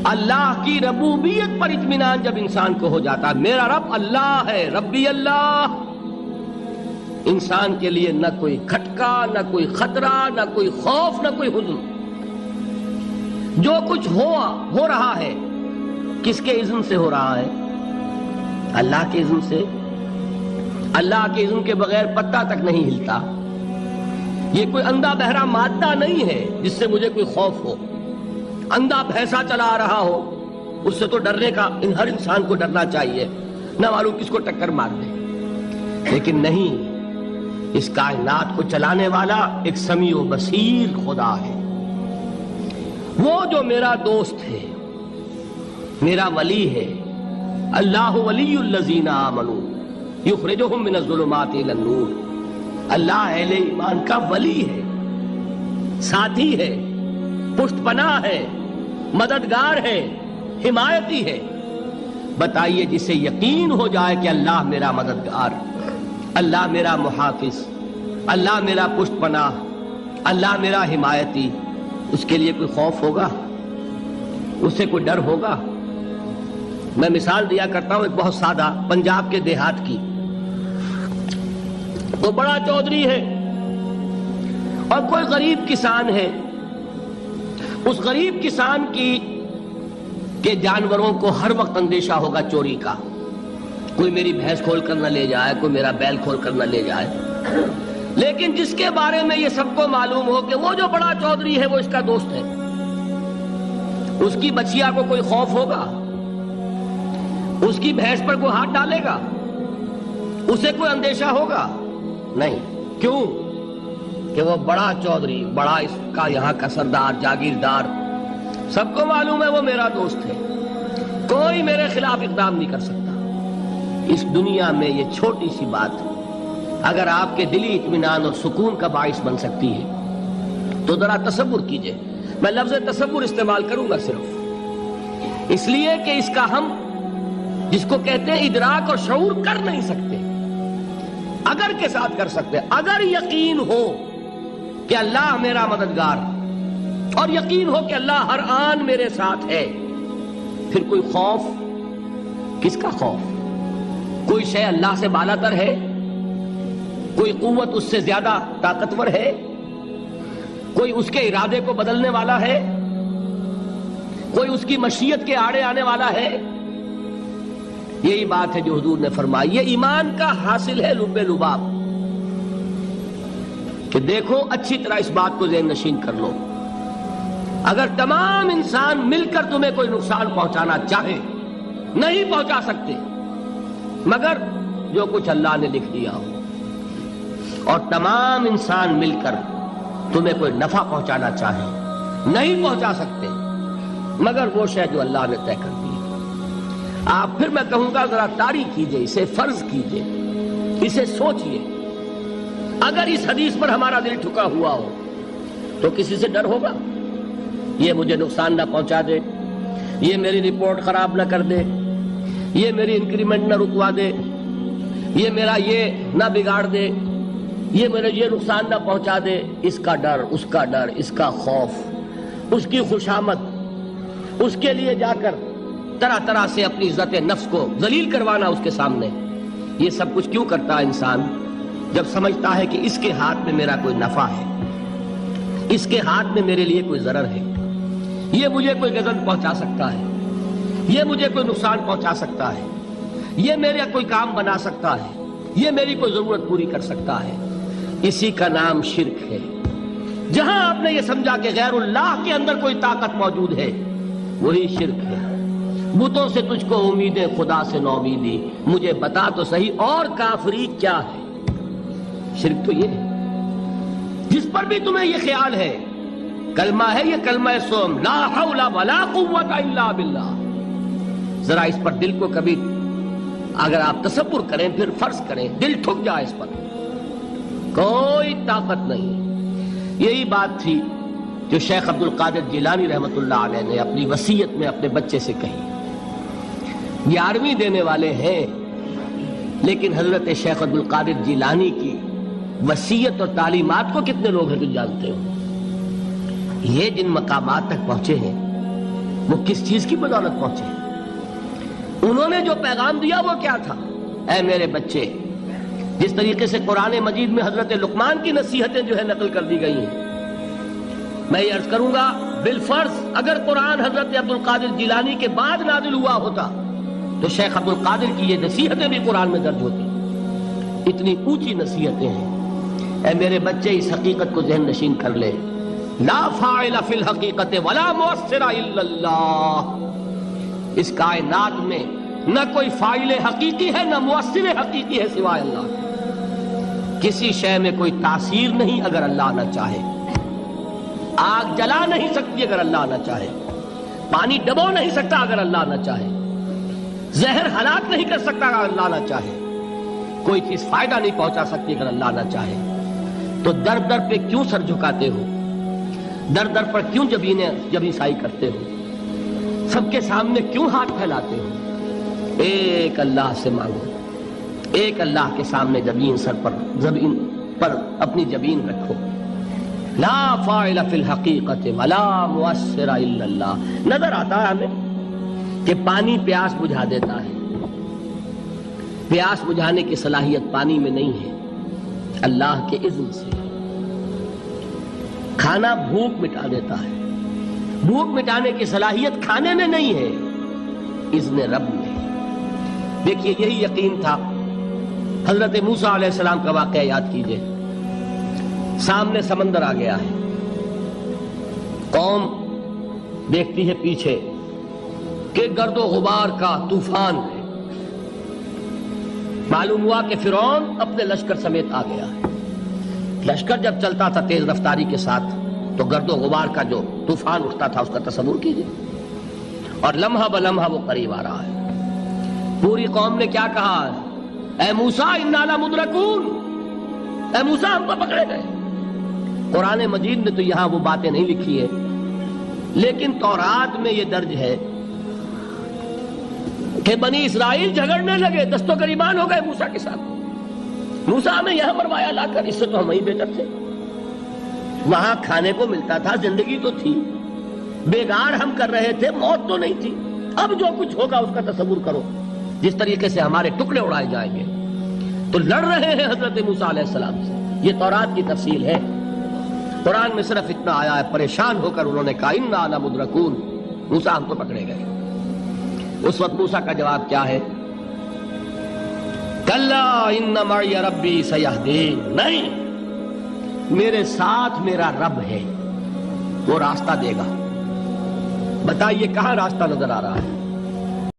اللہ کی ربوبیت پر اطمینان جب انسان کو ہو جاتا، میرا رب اللہ ہے، ربی اللہ، انسان کے لیے نہ کوئی کھٹکا، نہ کوئی خطرہ، نہ کوئی خوف، نہ کوئی حزن۔ جو کچھ ہو رہا ہے کس کے اذن سے ہو رہا ہے؟ اللہ کے اذن سے۔ اللہ کے اذن کے بغیر پتا تک نہیں ہلتا۔ یہ کوئی اندھا بہرا مادہ نہیں ہے جس سے مجھے کوئی خوف ہو۔ اندھا بھینسا چلا آ رہا ہو اس سے تو ڈرنے کا ہر انسان کو ڈرنا چاہیے، نہ معلوم کس کو ٹکر مار دے۔ لیکن نہیں، اس کائنات کو چلانے والا ایک سمیع و بصیر خدا ہے، وہ جو میرا دوست ہے، میرا ولی ہے۔ اللہ ولی الذین آمنوا یخرجہم من الظلمات الی النور۔ اللہ اہل ایمان کا ولی ہے، ساتھی ہے، پشت پناہ ہے، مددگار ہے، حمایتی ہے۔ بتائیے جسے یقین ہو جائے کہ اللہ میرا مددگار، اللہ میرا محافظ، اللہ میرا پشت پناہ، اللہ میرا حمایتی، اس کے لیے کوئی خوف ہوگا؟ اس سے کوئی ڈر ہوگا؟ میں مثال دیا کرتا ہوں ایک بہت سادہ، پنجاب کے دیہات کی۔ وہ بڑا چودھری ہے اور کوئی غریب کسان ہے۔ اس غریب کسان کے جانوروں کو ہر وقت اندیشہ ہوگا چوری کا، کوئی میری بھینس کھول کر نہ لے جائے، کوئی میرا بیل کھول کر نہ لے جائے۔ لیکن جس کے بارے میں یہ سب کو معلوم ہو کہ وہ جو بڑا چودھری ہے وہ اس کا دوست ہے، اس کی بچیا کو کوئی خوف ہوگا؟ اس کی بھینس پر کوئی ہاتھ ڈالے گا؟ اسے کوئی اندیشہ ہوگا؟ نہیں۔ کیوں؟ کہ وہ بڑا چودھری، بڑا اس کا یہاں کا سردار، جاگیردار، سب کو معلوم ہے وہ میرا دوست ہے، کوئی میرے خلاف اقدام نہیں کر سکتا۔ اس دنیا میں یہ چھوٹی سی بات اگر آپ کے دلی اطمینان اور سکون کا باعث بن سکتی ہے تو ذرا تصور کیجئے۔ میں لفظ تصور استعمال کروں گا صرف اس لیے کہ اس کا ہم جس کو کہتے ہیں ادراک اور شعور کر نہیں سکتے، اگر کے ساتھ کر سکتے۔ اگر یقین ہو کہ اللہ میرا مددگار اور یقین ہو کہ اللہ ہر آن میرے ساتھ ہے، پھر کوئی خوف، کس کا خوف؟ کوئی شے اللہ سے بالا تر ہے؟ کوئی قوت اس سے زیادہ طاقتور ہے؟ کوئی اس کے ارادے کو بدلنے والا ہے؟ کوئی اس کی مشیت کے آڑے آنے والا ہے؟ یہی بات ہے جو حضور نے فرمائی۔ یہ ایمان کا حاصل ہے لب لباب، کہ دیکھو اچھی طرح اس بات کو ذہن نشین کر لو، اگر تمام انسان مل کر تمہیں کوئی نقصان پہنچانا چاہے نہیں پہنچا سکتے، مگر جو کچھ اللہ نے لکھ دیا ہو، اور تمام انسان مل کر تمہیں کوئی نفع پہنچانا چاہے نہیں پہنچا سکتے، مگر وہ شے جو اللہ نے طے کر دی۔ آپ پھر میں کہوں گا ذرا تاریخ کیجئے، اسے فرض کیجئے، اسے سوچئے۔ اگر اس حدیث پر ہمارا دل ٹھکا ہوا ہو تو کسی سے ڈر ہوگا؟ یہ مجھے نقصان نہ پہنچا دے، یہ میری رپورٹ خراب نہ کر دے، یہ میری انکریمنٹ نہ رکوا دے، یہ میرا یہ نہ بگاڑ دے، یہ میرے یہ نقصان نہ پہنچا دے۔ اس کا ڈر، اس کا ڈر، اس کا خوف، اس کی خوشامد، اس کے لیے جا کر طرح طرح سے اپنی عزت نفس کو ذلیل کروانا اس کے سامنے، یہ سب کچھ کیوں کرتا ہے انسان؟ جب سمجھتا ہے کہ اس کے ہاتھ میں میرا کوئی نفع ہے، اس کے ہاتھ میں میرے لیے کوئی ضرر ہے، یہ مجھے کوئی غضب پہنچا سکتا ہے، یہ مجھے کوئی نقصان پہنچا سکتا ہے، یہ میرا کوئی کام بنا سکتا ہے، یہ میری کوئی ضرورت پوری کر سکتا ہے، اسی کا نام شرک ہے۔ جہاں آپ نے یہ سمجھا کہ غیر اللہ کے اندر کوئی طاقت موجود ہے، وہی شرک ہے۔ بتوں سے تجھ کو امیدیں، خدا سے نومیدی، مجھے بتا تو صحیح اور کافری کیا ہے؟ شرک تو یہ ہے۔ جس پر بھی تمہیں یہ خیال ہے، کلمہ ہے یہ کلمہ سوم، لا حول ولا قوت الا باللہ، ذرا اس پر دل کو کبھی اگر آپ تصور کریں، پھر فرض کریں، دل ٹھک جائے اس پر، کوئی طاقت نہیں۔ یہی بات تھی جو شیخ عبد القادر جیلانی رحمۃ اللہ علیہ نے اپنی وصیت میں اپنے بچے سے کہی۔ 11ویں دینے والے ہیں، لیکن حضرت شیخ عبد القادر جیلانی کی وصیت اور تعلیمات کو کتنے لوگ ہیں جو جانتے ہو؟ یہ جن مقامات تک پہنچے ہیں، وہ کس چیز کی بدولت پہنچے؟ انہوں نے جو پیغام دیا وہ کیا تھا؟ اے میرے بچے، جس طریقے سے قرآن مجید میں حضرت لقمان کی نصیحتیں جو ہے نقل کر دی گئی ہیں، میں یہ عرض کروں گا بالفرض اگر قرآن حضرت عبد القادر جیلانی کے بعد نازل ہوا ہوتا تو شیخ عبد القادر کی یہ نصیحتیں بھی قرآن میں درج ہوتی۔ اتنی اونچی نصیحتیں ہیں۔ اے میرے بچے، اس حقیقت کو ذہن نشین کر لے، لا فاعل فی الحقیقت ولا مؤثر الا اللہ۔ اس کائنات میں نہ کوئی فاعل حقیقی ہے نہ مؤثر حقیقی ہے سوائے اللہ کے۔ کسی شے میں کوئی تاثیر نہیں اگر اللہ نہ چاہے۔ آگ جلا نہیں سکتی اگر اللہ نہ چاہے، پانی ڈبو نہیں سکتا اگر اللہ نہ چاہے، زہر ہلاک نہیں کر سکتا اگر اللہ نہ چاہے، کوئی چیز فائدہ نہیں پہنچا سکتی اگر اللہ نہ چاہے۔ تو در در پہ کیوں سر جھکاتے ہو؟ در در پر کیوں جبیں سائی کرتے ہو؟ سب کے سامنے کیوں ہاتھ پھیلاتے ہو؟ ایک اللہ سے مانگو، ایک اللہ کے سامنے زمین پر اپنی جبین رکھو۔ لا فاعل فی الحقیقت ولا مؤثر الا اللہ۔ نظر آتا ہے ہمیں کہ پانی پیاس بجھا دیتا ہے، پیاس بجھانے کی صلاحیت پانی میں نہیں ہے، اللہ کے اذن سے۔ کھانا بھوک مٹا دیتا ہے، بھوک مٹانے کی صلاحیت کھانے میں نہیں ہے، اذن رب میں۔ دیکھیے یہی یقین تھا۔ حضرت موسیٰ علیہ السلام کا واقعہ یاد کیجئے۔ سامنے سمندر آ گیا ہے، قوم دیکھتی ہے پیچھے کہ گرد و غبار کا طوفان ہے۔ معلوم ہوا کہ فرعون اپنے لشکر سمیت آ گیا ہے۔ لشکر جب چلتا تھا تیز رفتاری کے ساتھ تو گرد و غبار کا جو طوفان اٹھتا تھا اس کا تصور کیجئے، اور لمحہ بلمحہ وہ قریب آ رہا ہے۔ پوری قوم نے کیا کہا؟ اے موسیٰ انا لمدرکون، اے موسیٰ ہم کو پکڑے گئے۔ قرآن مجید نے تو یہاں وہ باتیں نہیں لکھی ہے، لیکن تورات میں یہ درج ہے کہ بنی اسرائیل جھگڑنے لگے، دست و گریبان ہو گئے موسیٰ کے ساتھ۔ موسیٰ ہمیں یہاں مروایا لا کر، اس سے تو ہم ہی بہتر تھے۔ وہاں کھانے کو ملتا تھا، زندگی تو تھی، بیگار ہم کر رہے تھے، موت تو نہیں تھی۔ اب جو کچھ ہوگا اس کا تصور کرو، جس طریقے سے ہمارے ٹکڑے اڑائے جائیں گے۔ تو لڑ رہے ہیں حضرت موسیٰ علیہ السلام سے، یہ تورات کی تفصیل ہے۔ قرآن میں صرف اتنا آیا ہے، پریشان ہو کر انہوں نے کہا انا لمدرکون، موسیٰ ہم تو پکڑے گئے۔ اس وقت موسیٰ کا جواب کیا ہے؟ کلا ان معی ربی سیہدین، نہیں، میرے ساتھ میرا رب ہے، وہ راستہ دے گا۔ بتائیے کہاں راستہ نظر آ رہا ہے؟